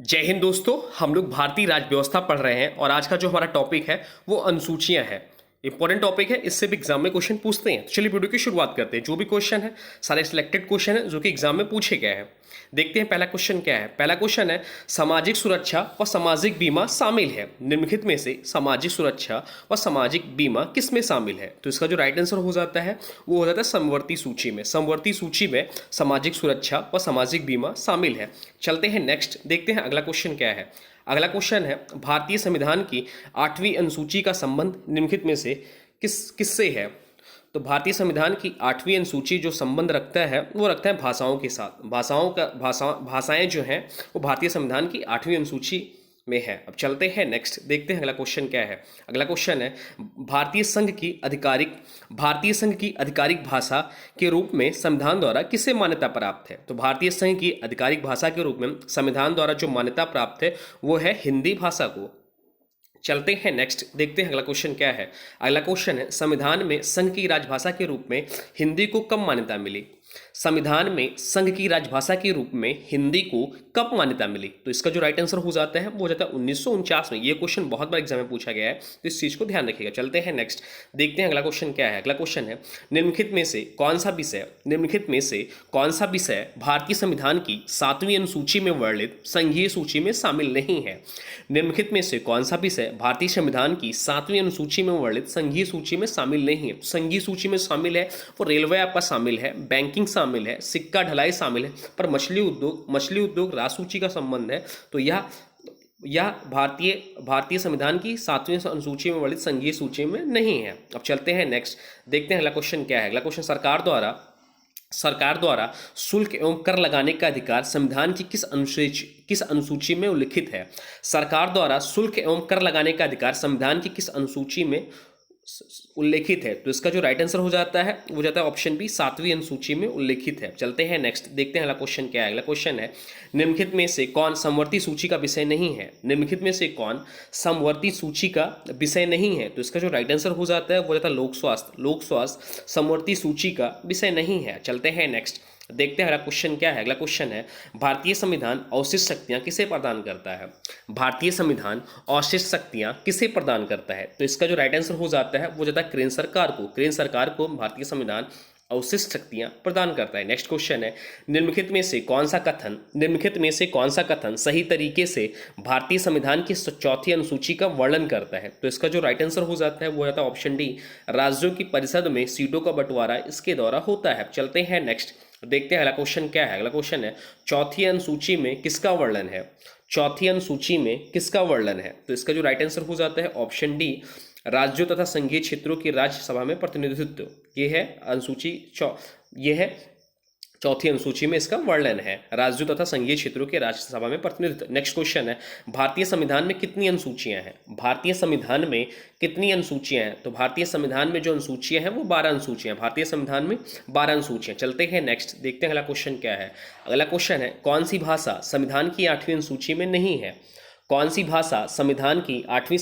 जय हिंद दोस्तों। हम लोग भारतीय राज्य व्यवस्था पढ़ रहे हैं और आज का जो हमारा टॉपिक है वो अनुसूचियां है। इंपॉर्टेंट टॉपिक है, इससे भी एग्जाम में क्वेश्चन पूछते हैं। तो चलिए वीडियो की शुरुआत करते हैं। जो भी क्वेश्चन है सारे सिलेक्टेड क्वेश्चन है जो कि एग्जाम में पूछे गए हैं। देखते हैं पहला क्वेश्चन क्या है। पहला क्वेश्चन है, सामाजिक सुरक्षा व सामाजिक बीमा शामिल है, निम्नलिखित में से सामाजिक सुरक्षा व सामाजिक बीमा किस में शामिल है? तो इसका जो राइट आंसर हो जाता है वो हो जाता है समवर्ती सूची में। समवर्ती सूची में सामाजिक सुरक्षा व सामाजिक बीमा शामिल है। चलते हैं नेक्स्ट, देखते हैं अगला क्वेश्चन क्या है। अगला क्वेश्चन है, भारतीय संविधान की 8वीं अनुसूची का संबंध निम्नलिखित में से किससे है? तो भारतीय संविधान की 8वीं अनुसूची जो संबंध रखता है वो रखता है भाषाओं के साथ। भाषाएं जो हैं वो भारतीय संविधान की 8वीं अनुसूची में है। अब चलते हैं नेक्स्ट, देखते हैं अगला क्वेश्चन क्या है। अगला क्वेश्चन है, भारतीय संघ की आधिकारिक भाषा के रूप में संविधान द्वारा किसे मान्यता प्राप्त है? तो भारतीय संघ की आधिकारिक भाषा के रूप में संविधान द्वारा जो मान्यता प्राप्त है वो है हिंदी भाषा को। चलते हैं नेक्स्ट, देखते हैं अगला क्वेश्चन क्या है। अगला क्वेश्चन है, संविधान में संघ की राजभाषा के रूप में हिंदी को कब मान्यता मिली? संविधान में संघ की राजभाषा के रूप में हिंदी को कब मान्यता मिली? तो इसका जो राइट आंसर हो जाता है वो हो जाता है 1949 में। ये क्वेश्चन बहुत बार एग्जाम में पूछा गया है, तो इस चीज को ध्यान रखिएगा। चलते हैं नेक्स्ट, देखते हैं अगला क्वेश्चन क्या है। अगला क्वेश्चन है, निम्नलिखित में से कौन सा विषय भारतीय संविधान की 7वीं अनुसूची में वर्णित संघीय सूची में शामिल नहीं है? निम्नलिखित में से कौन सा विषय भारतीय संविधान की 7वीं अनुसूची में वर्णित संघीय सूची में शामिल नहीं है? संघीय सूची में शामिल है वो रेलवे आपका शामिल है, बैंकिंग शामिल है, सिक्का ढलाई शामिल है, पर मछली उद्योग राजसूची का संबंध है। तो यह भारतीय संविधान की 7वीं अनुसूची में वर्णित संघीय सूची में नहीं है। अब चलते हैं नेक्स्ट, देखते हैं अगला क्वेश्चन क्या है। अगला क्वेश्चन, सरकार द्वारा शुल्क एवं कर लगाने का अधिकार संविधान की किस अनुसूची में उल्लिखित है? सरकार द्वारा शुल्क एवं कर लगाने का अधिकार संविधान की किस अनुसूची में उल्लेखित है? तो इसका जो राइट आंसर हो जाता है वो जाता है ऑप्शन बी, 7वीं अनुसूची में उल्लेखित है। चलते हैं नेक्स्ट, देखते हैं अगला क्वेश्चन क्या है। अगला क्वेश्चन है, निम्नलिखित में से कौन समवर्ती सूची का विषय नहीं है? निम्नलिखित में से कौन समवर्ती सूची का विषय नहीं है? तो इसका जो राइट आंसर हो जाता है वो जाता है लोक स्वास्थ्य समवर्ती सूची का विषय नहीं है। चलते हैं नेक्स्ट, देखते हैं अगला क्वेश्चन क्या है। अगला क्वेश्चन है, भारतीय संविधान अवशिष्ट शक्तियां किसे प्रदान करता है? भारतीय संविधान अवशिष्ट शक्तियां किसे प्रदान करता है? तो इसका जो राइट आंसर हो जाता है वो जाता है केंद्र सरकार को भारतीय संविधान अवशिष्ट शक्तियां प्रदान करता है। नेक्स्ट क्वेश्चन है, निम्नलिखित में से कौन सा कथन सही तरीके से भारतीय संविधान की 4थी अनुसूची का वर्णन करता है? तो इसका जो राइट आंसर हो जाता है वो जाता है ऑप्शन डी, राज्यों की परिषद में सीटों का बंटवारा इसके द्वारा होता है। चलते हैं नेक्स्ट, देखते हैं अगला क्वेश्चन क्या है। अगला क्वेश्चन है, चौथी अनुसूची में किसका वर्णन है? चौथी अनुसूची में किसका वर्णन है? तो इसका जो राइट आंसर हो जाता है ऑप्शन डी, राज्यों तथा संघीय क्षेत्रों की राज्यसभा में प्रतिनिधित्व। ये है चौथी अनुसूची में इसका वर्णन है, राज्यों तथा संघीय क्षेत्रों के राज्यसभा में प्रतिनिधित्व। नेक्स्ट क्वेश्चन है, भारतीय संविधान में कितनी अनुसूचियां हैं? भारतीय संविधान में कितनी अनुसूचियां हैं? तो भारतीय संविधान में जो अनुसूचियां हैं वो 12 अनुसूचियां, भारतीय संविधान में 12 अनुसूचियां। चलते हैं नेक्स्ट, देखते हैं अगला क्वेश्चन क्या है। अगला क्वेश्चन है, कौन सी भाषा संविधान की 8वीं अनुसूची में नहीं है? कौन सी भाषा संविधान की 8वीं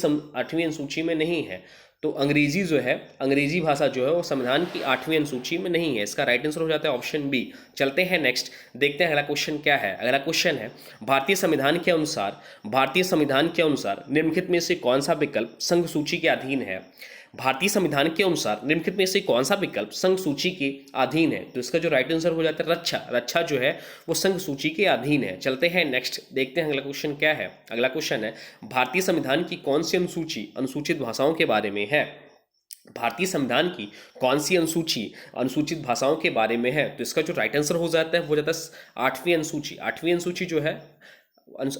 अनुसूची में नहीं है? तो अंग्रेजी भाषा जो है वो संविधान की 8वीं अनुसूची में नहीं है। इसका राइट आंसर हो जाता है ऑप्शन बी। चलते हैं नेक्स्ट, देखते हैं अगला क्वेश्चन क्या है। अगला क्वेश्चन है, भारतीय संविधान के अनुसार निम्नलिखित में से कौन सा विकल्प संघ सूची के अधीन है? भारतीय संविधान के अनुसार निम्नलिखित में से कौन सा विकल्प संघ सूची के अधीन है? तो इसका जो राइट आंसर हो जाता है रक्षा जो है वो संघ सूची के अधीन है। चलते हैं नेक्स्ट, देखते हैं अगला क्वेश्चन क्या है। अगला क्वेश्चन है, भारतीय संविधान की कौन सी अनुसूची अनुसूचित भाषाओं के बारे में है? भारतीय संविधान की कौन सी अनुसूची अनुसूचित भाषाओं के बारे में है? तो इसका जो राइट आंसर हो जाता है वो जाता है 8वीं अनुसूची जो है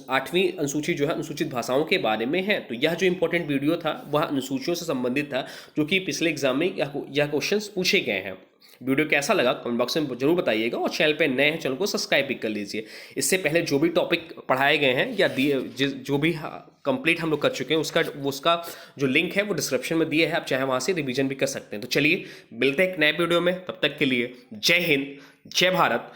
8वीं अनुसूची जो है अनुसूचित भाषाओं के बारे में है। तो यह जो इंपॉर्टेंट वीडियो था वह अनुसूचियों से संबंधित था, जो कि पिछले एग्जाम में यह क्वेश्चंस पूछे गए हैं। वीडियो कैसा लगा कमेंट बॉक्स में जरूर बताइएगा, और चैनल पे नए हैं चैनल को सब्सक्राइब भी कर लीजिए। इससे पहले जो भी टॉपिक पढ़ाए गए हैं या जो भी कंप्लीट हम लोग कर चुके हैं उसका जो लिंक है वो डिस्क्रिप्शन में दिया है, आप चाहे वहाँ से रिवीजन भी कर सकते हैं। तो चलिए मिलते हैं एक नए वीडियो में, तब तक के लिए जय हिंद, जय भारत,